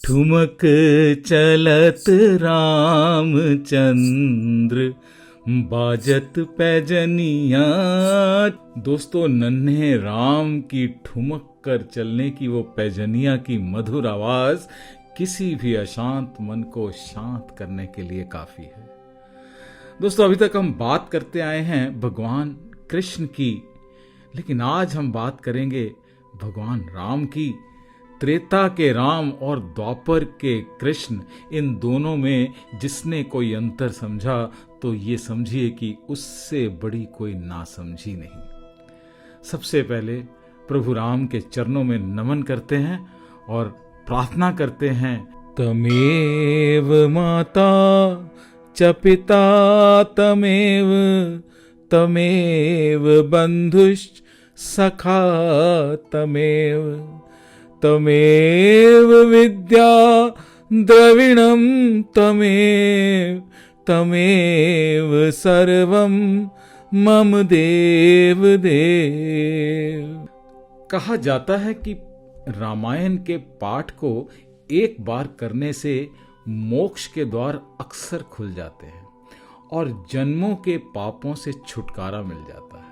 ठुमक चलत रामचंद्र बाजत पैजनिया। दोस्तों, नन्हे राम की ठुमक कर चलने की वो पैजनिया की मधुर आवाज किसी भी अशांत मन को शांत करने के लिए काफी है। दोस्तों, अभी तक हम बात करते आए हैं भगवान कृष्ण की, लेकिन आज हम बात करेंगे भगवान राम की। त्रेता के राम और द्वापर के कृष्ण, इन दोनों में जिसने कोई अंतर समझा तो ये समझिए कि उससे बड़ी कोई नासमझी नहीं। सबसे पहले प्रभु राम के चरणों में नमन करते हैं और प्रार्थना करते हैं, तमेव माता च पिता तमेव तमेव बंधुश्च सखा तमेव तमेव विद्या द्रविणं तमेव तमेव सर्वं मम देव देव। कहा जाता है कि रामायण के पाठ को एक बार करने से मोक्ष के द्वार अक्सर खुल जाते हैं और जन्मों के पापों से छुटकारा मिल जाता है।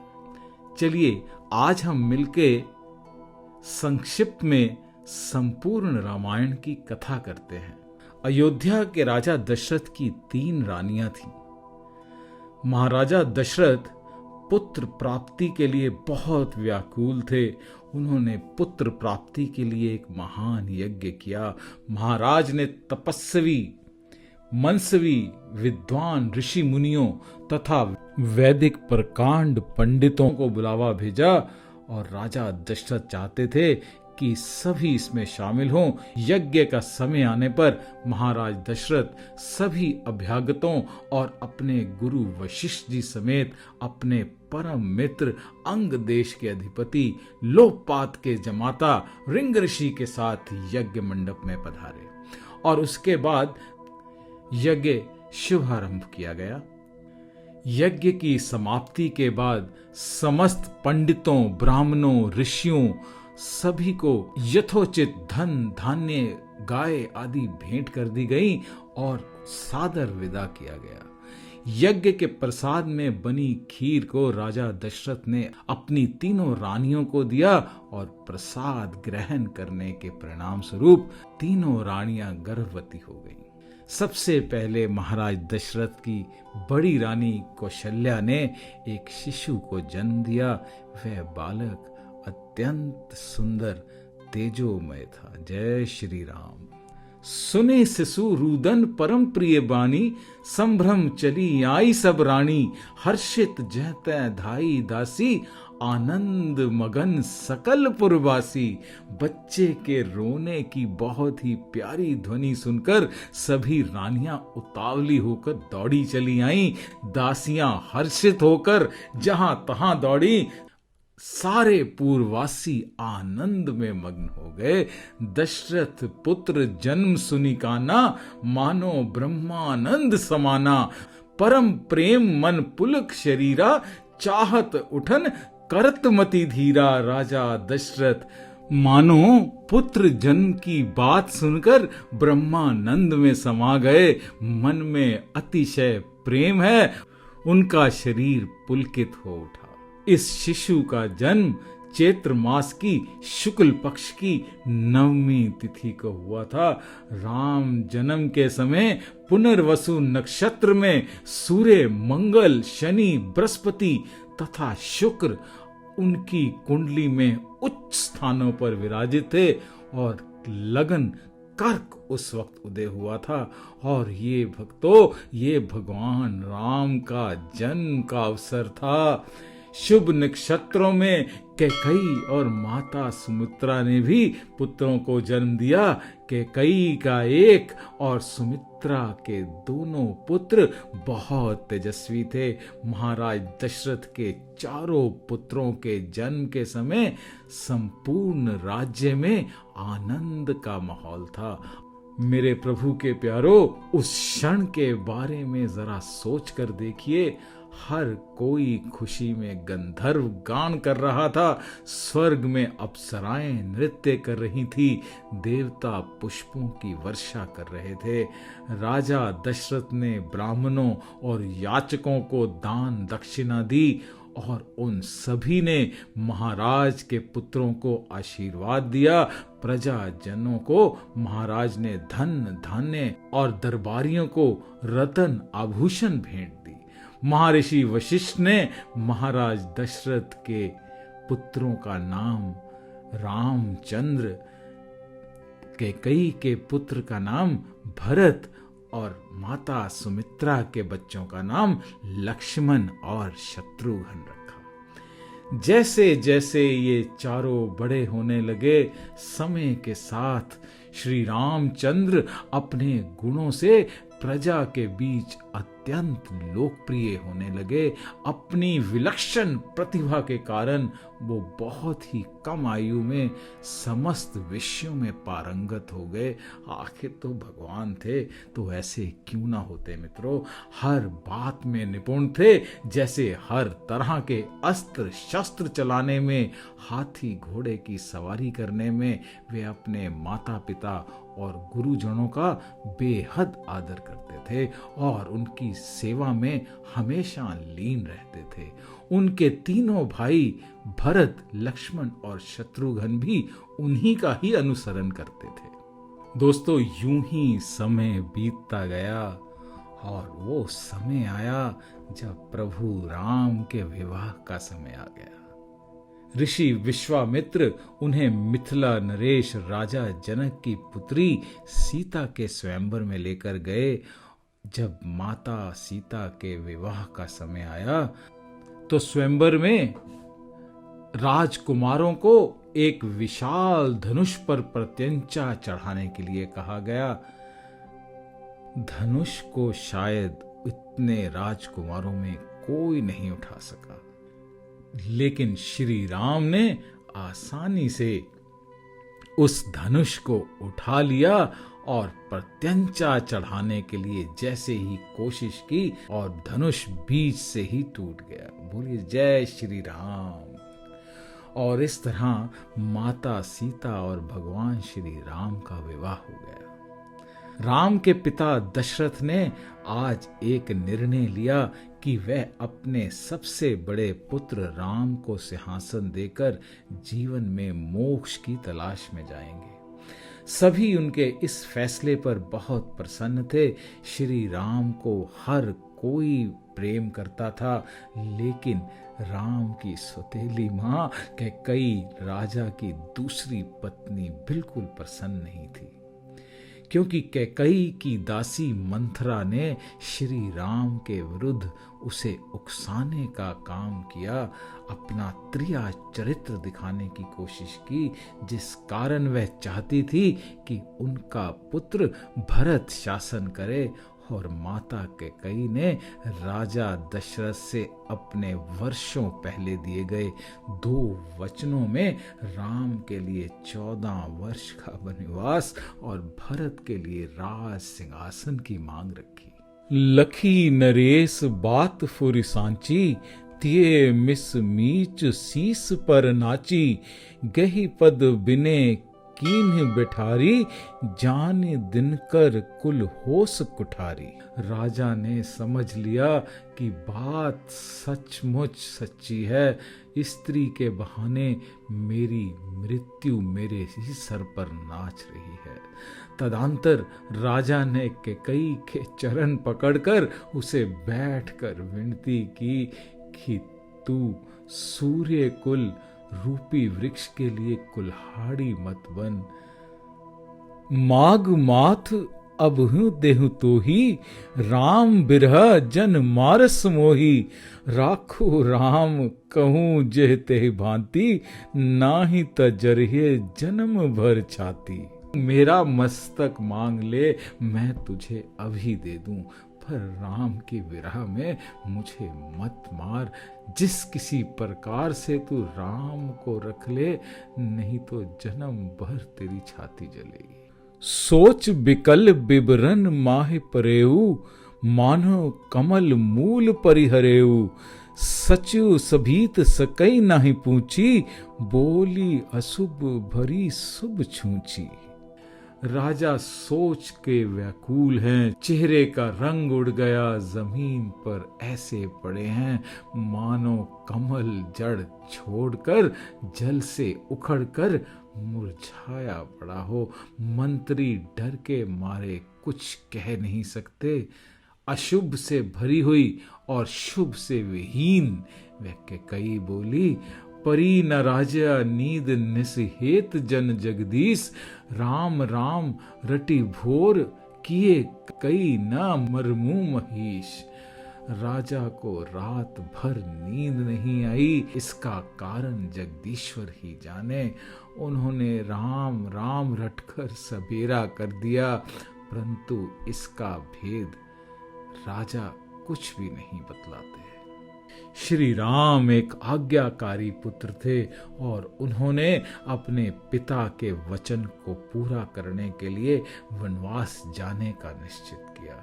चलिए आज हम मिलके संक्षिप्त में संपूर्ण रामायण की कथा करते हैं। अयोध्या के राजा दशरथ की 3 रानियां थीं। महाराजा दशरथ पुत्र प्राप्ति के लिए बहुत व्याकुल थे। उन्होंने पुत्र प्राप्ति के लिए एक महान यज्ञ किया। महाराज ने तपस्वी, मनस्वी, विद्वान ऋषि मुनियों तथा वैदिक प्रकांड पंडितों को बुलावा भेजा और राजा दशरथ चाहते थे कि सभी इसमें शामिल हों। यज्ञ का समय आने पर महाराज दशरथ सभी अभ्यागतों और अपने गुरु वशिष्ठ जी समेत अपने परम मित्र अंग देश के अधिपति लोकपात के जमाता रिंग ऋषि के साथ यज्ञ मंडप में पधारे और उसके बाद यज्ञ शुभारंभ किया गया। यज्ञ की समाप्ति के बाद समस्त पंडितों, ब्राह्मणों, ऋषियों सभी को यथोचित धन, धान्य, गाय आदि भेंट कर दी गई और सादर विदा किया गया। यज्ञ के प्रसाद में बनी खीर को राजा दशरथ ने अपनी 3 रानियों को दिया और प्रसाद ग्रहण करने के परिणाम स्वरूप 3 रानियां गर्भवती हो गईं। सबसे पहले महाराज दशरथ की बड़ी रानी कौशल्या ने एक शिशु को जन्म दिया। वह बालक अत्यंत सुंदर तेजोमय था। जय श्री राम। सुने शिशु रुदन परम प्रिय बानी, संभ्रम चली आई सब रानी। हर्षित जहते धाई दासी, आनंद मगन सकल पुरवासी। बच्चे के रोने की बहुत ही प्यारी ध्वनि सुनकर सभी रानियां उतावली होकर दौड़ी चली आईं। दासियां हर्षित होकर जहां तहां दौड़ी। सारे पूर्ववासी आनंद में मग्न हो गए। दशरथ पुत्र जन्म सुनिकाना, मानो ब्रह्मानंद समाना। परम प्रेम मन पुलक शरीरा, चाहत उठन करत मति धीरा। राजा दशरथ मानो पुत्र जन्म की बात सुनकर ब्रह्मानंद में समा गए। मन में अतिशय प्रेम है, उनका शरीर पुलकित हो उठा। इस शिशु का जन्म चैत्र मास की शुक्ल पक्ष की 9वीं तिथि को हुआ था। राम जन्म के समय पुनर्वसु नक्षत्र में सूर्य, मंगल, शनि, बृहस्पति तथा शुक्र उनकी कुंडली में उच्च स्थानों पर विराजित थे और लगन कर्क उस वक्त उदय हुआ था। और ये भक्तों, ये भगवान राम का जन्म का अवसर था। शुभ नक्षत्रों में कैकेयी और माता सुमित्रा ने भी पुत्रों को जन्म दिया। कैकेयी का एक और सुमित्रा के 2 पुत्र बहुत तेजस्वी थे। महाराज दशरथ के 4 पुत्रों के जन्म के समय संपूर्ण राज्य में आनंद का माहौल था। मेरे प्रभु के प्यारो, उस क्षण के बारे में जरा सोच कर देखिए। हर कोई खुशी में गंधर्व गान कर रहा था, स्वर्ग में अप्सराएं नृत्य कर रही थी, देवता पुष्पों की वर्षा कर रहे थे। राजा दशरथ ने ब्राह्मणों और याचकों को दान दक्षिणा दी और उन सभी ने महाराज के पुत्रों को आशीर्वाद दिया। प्रजाजनों को महाराज ने धन धान्य और दरबारियों को रतन आभूषण भेंट दी। महर्षि वशिष्ठ ने महाराज दशरथ के पुत्रों का नाम रामचंद्र, कैकेयी के पुत्र का नाम भरत और माता सुमित्रा के बच्चों का नाम लक्ष्मण और शत्रुघ्न रखा। जैसे जैसे ये चारों बड़े होने लगे, समय के साथ श्री रामचंद्र अपने गुणों से प्रजा के बीच अत्यंत लोकप्रिय होने लगे। अपनी विलक्षण प्रतिभा के कारण वो बहुत ही कम आयु में समस्त विषयों में पारंगत हो गए। आखिर तो भगवान थे, तो ऐसे क्यों ना होते मित्रों। हर बात में निपुण थे, जैसे हर तरह के अस्त्र शस्त्र चलाने में, हाथी घोड़े की सवारी करने में वे अपने माता पिता और गुरुजनों का बेहद आदर करते थे और उनकी सेवा में हमेशा लीन रहते थे। उनके तीनों भाई भरत, लक्ष्मण और शत्रुघ्न भी उन्हीं का ही अनुसरण करते थे। दोस्तों, यूं ही समय बीतता गया और वो समय आया जब प्रभु राम के विवाह का समय आ गया। ऋषि विश्वामित्र उन्हें मिथिला नरेश राजा जनक की पुत्री सीता के स्वयंवर में लेकर गए। जब माता सीता के विवाह का समय आया तो स्वयंवर में राजकुमारों को एक विशाल धनुष पर प्रत्यंचा चढ़ाने के लिए कहा गया। धनुष को शायद इतने राजकुमारों में कोई नहीं उठा सका, लेकिन श्री राम ने आसानी से उस धनुष को उठा लिया और प्रत्यंचा चढ़ाने के लिए जैसे ही कोशिश की और धनुष बीच से ही टूट गया। बोलिए जय श्री राम। और इस तरह माता सीता और भगवान श्री राम का विवाह हो गया। राम के पिता दशरथ ने आज एक निर्णय लिया कि वह अपने सबसे बड़े पुत्र राम को सिंहासन देकर जीवन में मोक्ष की तलाश में जाएंगे। सभी उनके इस फैसले पर बहुत प्रसन्न थे। श्री राम को हर कोई प्रेम करता था, लेकिन राम की सौतेली मां कैकेयी राजा की दूसरी पत्नी बिल्कुल प्रसन्न नहीं थी, क्योंकि कैकेयी की दासी मंथरा ने श्री राम के विरुद्ध उसे उकसाने का काम किया, अपना त्रिया चरित्र दिखाने की कोशिश की, जिस कारण वह चाहती थी कि उनका पुत्र भरत शासन करे। और माता कैकेयी ने राजा दशरथ से अपने वर्षों पहले दिए गए 2 वचनों में राम के लिए 14 वर्ष का वनवास और भरत के लिए राज सिंहासन की मांग रखी। लखी नरेश बात फुरि सांची, तिये मिस मीच शीस पर नाची, गही पद बिने कीन्ह बिठारी, जान दिनकर कुल होश कुठारी। राजा ने समझ लिया कि बात सचमुच सच्ची है। स्त्री के बहाने मेरी मृत्यु मेरे ही सर पर नाच रही है। तदंतर राजा ने कैकेयी के चरण पकड़कर उसे बैठकर विनती की कि तू सूर्य कुल रूपी वृक्ष के लिए कुल्हाड़ी मत बन। माग माथ अबहु देहु तो ही, राम बिरह जन मारस मोही। राखो राम कहूँ जेह तेह भांति, नाही त जरिए जन्म भर छाती। मेरा मस्तक मांग ले, मैं तुझे अभी दे दूं, पर राम की विरह में मुझे मत मार। जिस किसी प्रकार से तू राम को रख ले, नहीं तो जन्म भर तेरी छाती जलेगी। सोच बिकल बिबरन माह परेऊ, मानो कमल मूल परिहरेऊ, सचु सभीत सकई नाही पूछी, बोली अशुभ भरी शुभ छूची। राजा सोच के व्याकुल हैं, चेहरे का रंग उड़ गया, जमीन पर ऐसे पड़े हैं मानो कमल जड़ छोड़कर जल से उखड़कर मुरझाया पड़ा हो। मंत्री डर के मारे कुछ कह नहीं सकते। अशुभ से भरी हुई और शुभ से विहीन वह कई बोली, परी न राजा नींद निसहेत जन जगदीश, राम राम रटी भोर किए कई न मरमू महीश। राजा को रात भर नींद नहीं आई, इसका कारण जगदीश्वर ही जाने। उन्होंने राम राम रटकर सबेरा कर दिया, परंतु इसका भेद राजा कुछ भी नहीं बतलाते। श्री राम एक आज्ञाकारी पुत्र थे और उन्होंने अपने पिता के वचन को पूरा करने के लिए वनवास जाने का निश्चित किया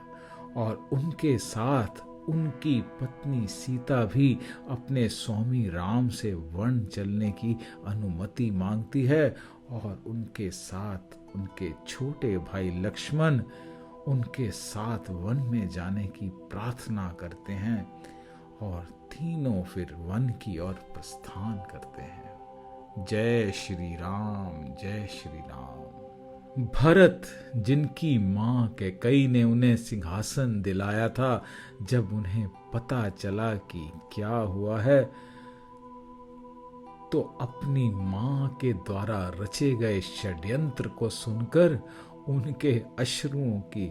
और उनके साथ उनकी पत्नी सीता भी अपने स्वामी राम से वन चलने की अनुमति मांगती है और उनके साथ उनके छोटे भाई लक्ष्मण उनके साथ वन में जाने की प्रार्थना करते हैं और तीनों फिर वन की ओर प्रस्थान करते हैं। जय श्री राम, जय श्री राम। भरत, जिनकी मां कैकेयी ने उन्हें सिंहासन दिलाया था, जब उन्हें पता चला कि क्या हुआ है तो अपनी मां के द्वारा रचे गए षड्यंत्र को सुनकर उनके अश्रुओं की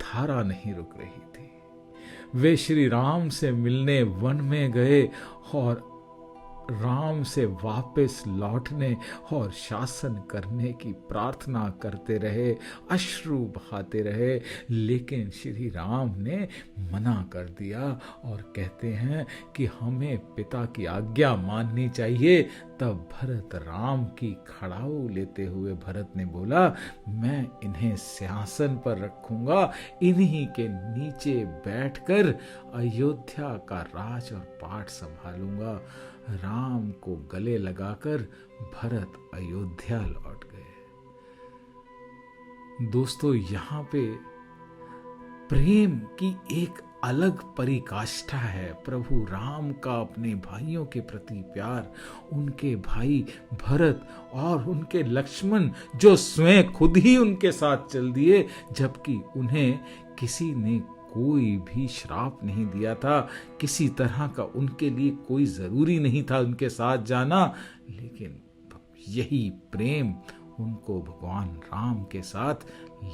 धारा नहीं रुक रही थी। वे श्री राम से मिलने वन में गए और राम से वापस लौटने और शासन करने की प्रार्थना करते रहे, अश्रु बहाते रहे, लेकिन श्री राम ने मना कर दिया और कहते हैं कि हमें पिता की आज्ञा माननी चाहिए। तब भरत राम की खड़ाऊ लेते हुए भरत ने बोला, मैं इन्हें सिंहासन पर रखूंगा, इन्हीं के नीचे बैठकर अयोध्या का राज और पाठ संभालूंगा। राम को गले लगाकर भरत अयोध्या लौट गए। दोस्तों, यहाँ पे प्रेम की एक अलग परिकाष्ठा है। प्रभु राम का अपने भाइयों के प्रति प्यार, उनके भाई भरत और उनके लक्ष्मण जो स्वयं खुद ही उनके साथ चल दिए, जबकि उन्हें किसी ने कोई भी श्राप नहीं दिया था, किसी तरह का उनके लिए कोई जरूरी नहीं था उनके साथ जाना, लेकिन यही प्रेम उनको भगवान राम के साथ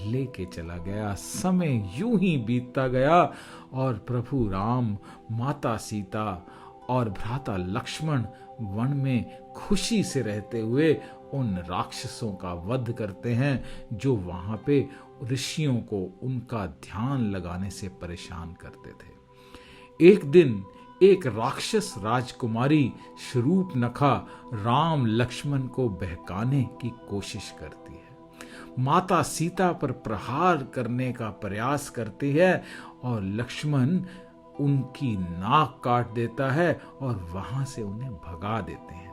लेके चला गया। समय यूं ही बीतता गया और प्रभु राम, माता सीता और भ्राता लक्ष्मण वन में खुशी से रहते हुए उन राक्षसों का वध करते हैं जो वहां पे ऋषियों को उनका ध्यान लगाने से परेशान करते थे। एक दिन एक राक्षस राजकुमारी शूर्पणखा राम लक्ष्मण को बहकाने की कोशिश करती है। माता सीता पर प्रहार करने का प्रयास करती है और लक्ष्मण उनकी नाक काट देता है और वहां से उन्हें भगा देते हैं।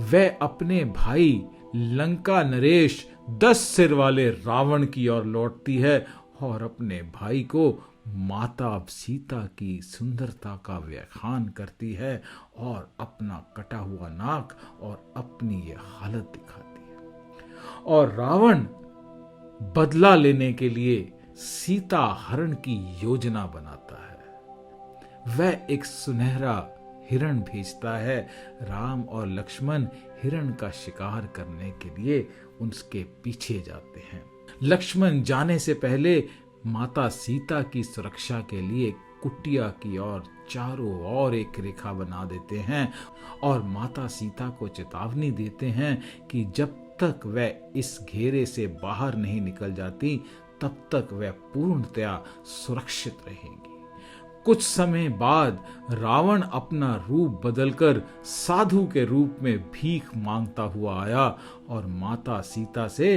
वह अपने भाई लंका नरेश 10 सिर वाले रावण की ओर लौटती है और अपने भाई को माता सीता की सुंदरता का व्याख्यान करती है और अपना कटा हुआ नाक और अपनी ये हालत दिखाती है। और रावण बदला लेने के लिए सीता हरण की योजना बनाता है। वह एक सुनहरा हिरण भेजता है। राम और लक्ष्मण हिरण का शिकार करने के लिए उसके पीछे जाते हैं। लक्ष्मण जाने से पहले माता सीता की सुरक्षा के लिए कुटिया की ओर चारों ओर एक रेखा बना देते हैं और माता सीता को चेतावनी देते हैं कि जब तक वह इस घेरे से बाहर नहीं निकल जाती तब तक वह पूर्णतया सुरक्षित रहेंगी। कुछ समय बाद रावण अपना रूप बदलकर साधु के रूप में भीख मांगता हुआ आया और माता सीता से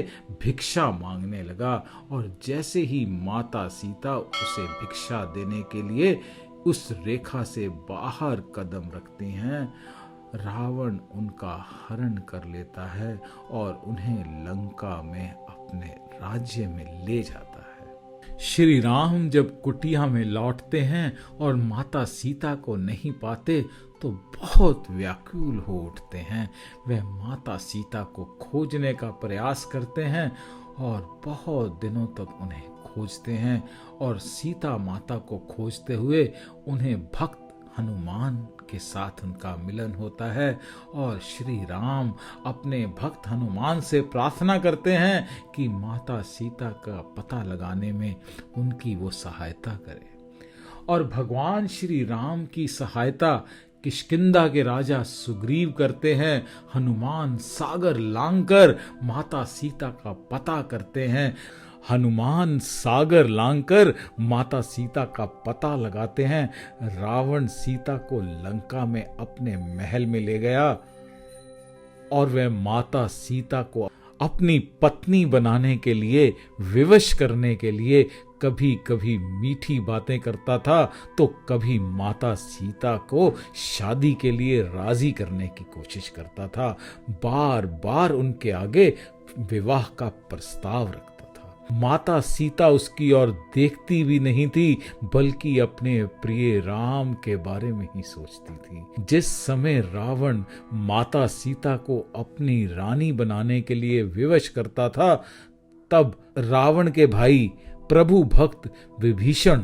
भिक्षा मांगने लगा। और जैसे ही माता सीता उसे भिक्षा देने के लिए उस रेखा से बाहर कदम रखती हैं, रावण उनका हरण कर लेता है और उन्हें लंका में अपने राज्य में ले जाता है। श्री राम जब कुटिया में लौटते हैं और माता सीता को नहीं पाते तो बहुत व्याकुल हो उठते हैं। वे माता सीता को खोजने का प्रयास करते हैं और बहुत दिनों तक उन्हें खोजते हैं। और सीता माता को खोजते हुए उन्हें भक्त हनुमान के साथ उनका मिलन होता है और श्री राम अपने भक्त हनुमान से प्रार्थना करते हैं कि माता सीता का पता लगाने में उनकी वो सहायता करे। और भगवान श्री राम की सहायता किष्किंधा के राजा सुग्रीव करते हैं। हनुमान सागर लांघकर माता सीता का पता करते हैं। हनुमान सागर लांघकर माता सीता का पता लगाते हैं। रावण सीता को लंका में अपने महल में ले गया और वह माता सीता को अपनी पत्नी बनाने के लिए, विवश करने के लिए कभी कभी मीठी बातें करता था तो कभी माता सीता को शादी के लिए राजी करने की कोशिश करता था। बार बार उनके आगे विवाह का प्रस्ताव रखता था। माता सीता उसकी ओर देखती भी नहीं थी, बल्कि अपने प्रिय राम के बारे में ही सोचती थी। जिस समय रावण माता सीता को अपनी रानी बनाने के लिए विवश करता था, तब रावण के भाई प्रभु भक्त विभीषण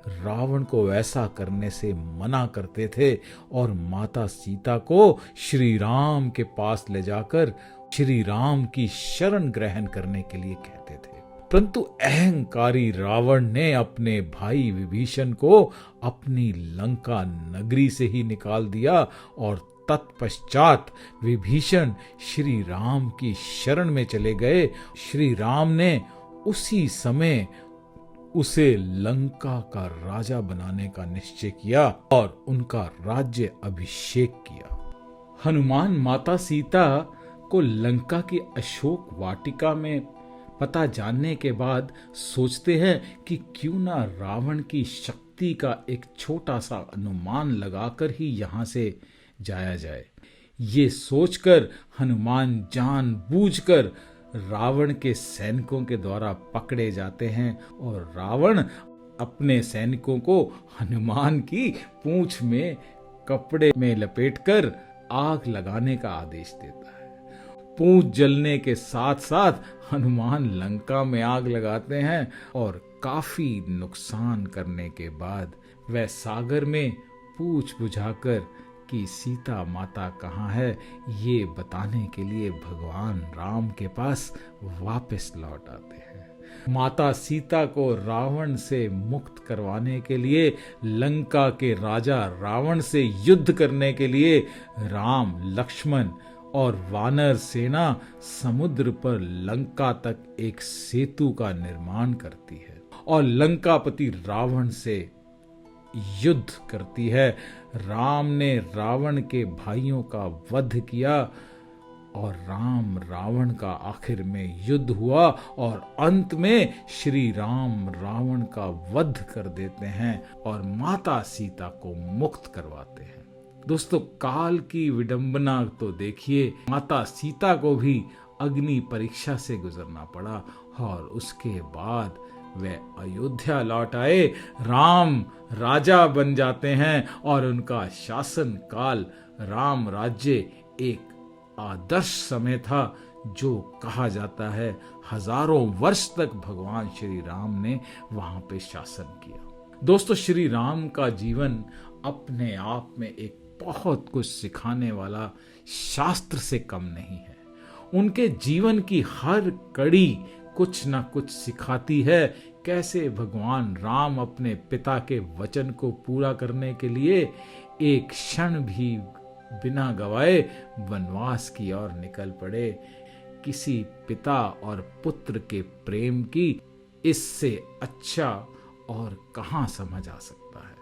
रावण को ऐसा करने से मना करते थे और माता सीता को श्री राम के पास ले जाकर श्री राम की शरण ग्रहण करने के लिए कहते थे। परंतु अहंकारी रावण ने अपने भाई विभीषण को अपनी लंका नगरी से ही निकाल दिया और तत्पश्चात विभीषण श्री राम की शरण में चले गए। श्री राम ने उसी समय उसे लंका का राजा बनाने का निश्चय किया और उनका राज्य अभिषेक किया। हनुमान माता सीता को लंका की अशोक वाटिका में पता जानने के बाद सोचते हैं कि क्यों ना रावण की शक्ति का एक छोटा सा अनुमान लगाकर ही यहां से जाया जाए। ये सोचकर हनुमान जानबूझकर रावण के सैनिकों के द्वारा पकड़े जाते हैं और रावण अपने सैनिकों को हनुमान की पूंछ में कपड़े में लपेटकर आग लगाने का आदेश देता है। पूंछ जलने के साथ साथ हनुमान लंका में आग लगाते हैं और काफी नुकसान करने के बाद वह सागर में पूंछ बुझाकर कि सीता माता कहाँ है ये बताने के लिए भगवान राम के पास वापस लौट आते हैं। माता सीता को रावण से मुक्त करवाने के लिए लंका के राजा रावण से युद्ध करने के लिए राम, लक्ष्मण और वानर सेना समुद्र पर लंका तक एक सेतु का निर्माण करती है और लंकापति रावण से युद्ध करती है। राम ने रावण के भाइयों का वध किया और राम रावण का आखिर में युद्ध हुआ और अंत में श्री राम रावण का वध कर देते हैं और माता सीता को मुक्त करवाते हैं। दोस्तों, काल की विडंबना तो देखिए, माता सीता को भी अग्नि परीक्षा से गुजरना पड़ा और उसके बाद वे अयोध्या लौट आए। राम राजा बन जाते हैं और उनका शासन काल, राम राज्य एक आदर्श समय था जो कहा जाता है हजारों वर्ष तक भगवान श्री राम ने वहां पे शासन किया। दोस्तों, श्री राम का जीवन अपने आप में एक बहुत कुछ सिखाने वाला शास्त्र से कम नहीं है। उनके जीवन की हर कड़ी कुछ ना कुछ सिखाती है। कैसे भगवान राम अपने पिता के वचन को पूरा करने के लिए एक क्षण भी बिना गवाए वनवास की ओर निकल पड़े। किसी पिता और पुत्र के प्रेम की इससे अच्छा और कहां समझ आ सकता है।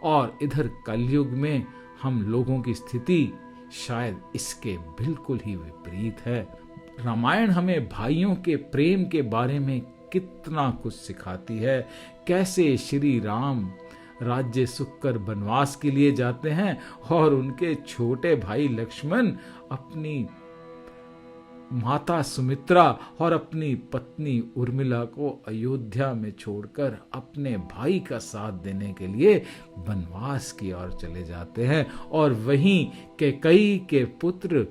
और इधर कलयुग में हम लोगों की स्थिति शायद इसके बिल्कुल ही विपरीत है। रामायण हमें भाइयों के प्रेम के बारे में कितना कुछ सिखाती है। कैसे श्री राम राज्य सुख कर वनवास के लिए जाते हैं और उनके छोटे भाई लक्ष्मण अपनी माता सुमित्रा और अपनी पत्नी उर्मिला को अयोध्या में छोड़कर अपने भाई का साथ देने के लिए वनवास की ओर चले जाते हैं। और वहीं कैकेयी के पुत्र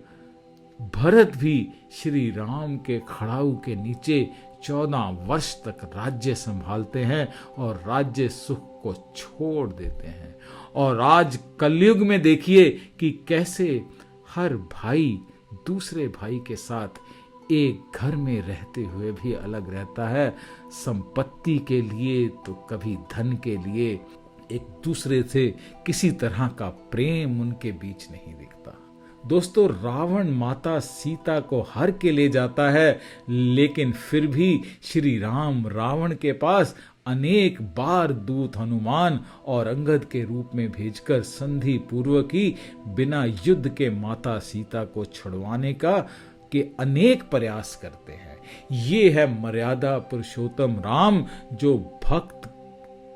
भरत भी श्री राम के खड़ाऊ के नीचे 14 वर्ष तक राज्य संभालते हैं और राज्य सुख को छोड़ देते हैं। और आज कलयुग में देखिए कि कैसे हर भाई दूसरे भाई के साथ एक घर में रहते हुए भी अलग रहता है। संपत्ति के लिए तो कभी धन के लिए एक दूसरे से किसी तरह का प्रेम उनके बीच नहीं दिखता। दोस्तों, रावण माता सीता को हर के ले जाता है, लेकिन फिर भी श्री राम रावण के पास अनेक बार दूत हनुमान और अंगद के रूप में भेजकर संधि पूर्वक ही बिना युद्ध के माता सीता को छुड़वाने का के अनेक प्रयास करते हैं। ये है मर्यादा पुरुषोत्तम राम, जो भक्त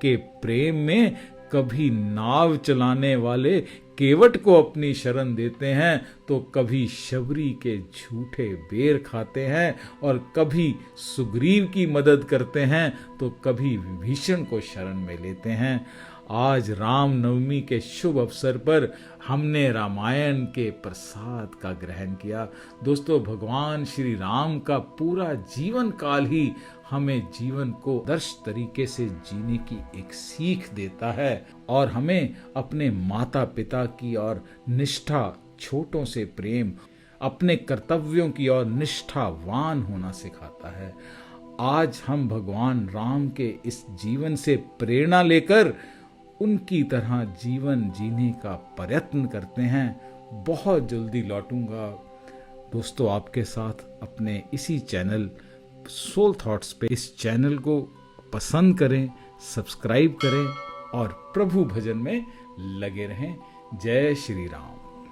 के प्रेम में कभी नाव चलाने वाले केवट को अपनी शरण देते हैं तो कभी शबरी के झूठे बेर खाते हैं और कभी सुग्रीव की मदद करते हैं तो कभी विभीषण को शरण में लेते हैं। आज राम नवमी के शुभ अवसर पर हमने रामायण के प्रसाद का ग्रहण किया। दोस्तों, भगवान श्री राम का पूरा जीवन काल ही हमें जीवन को आदर्श तरीके से जीने की एक सीख देता है और हमें अपने माता पिता की और निष्ठा, छोटों से प्रेम, अपने कर्तव्यों की और निष्ठावान होना सिखाता है। आज हम भगवान राम के इस जीवन से प्रेरणा लेकर उनकी तरह जीवन जीने का प्रयत्न करते हैं। बहुत जल्दी लौटूंगा दोस्तों आपके साथ अपने इसी चैनल सोल थॉट्स पे। इस चैनल को पसंद करें, सब्सक्राइब करें और प्रभु भजन में लगे रहें। जय श्री राम।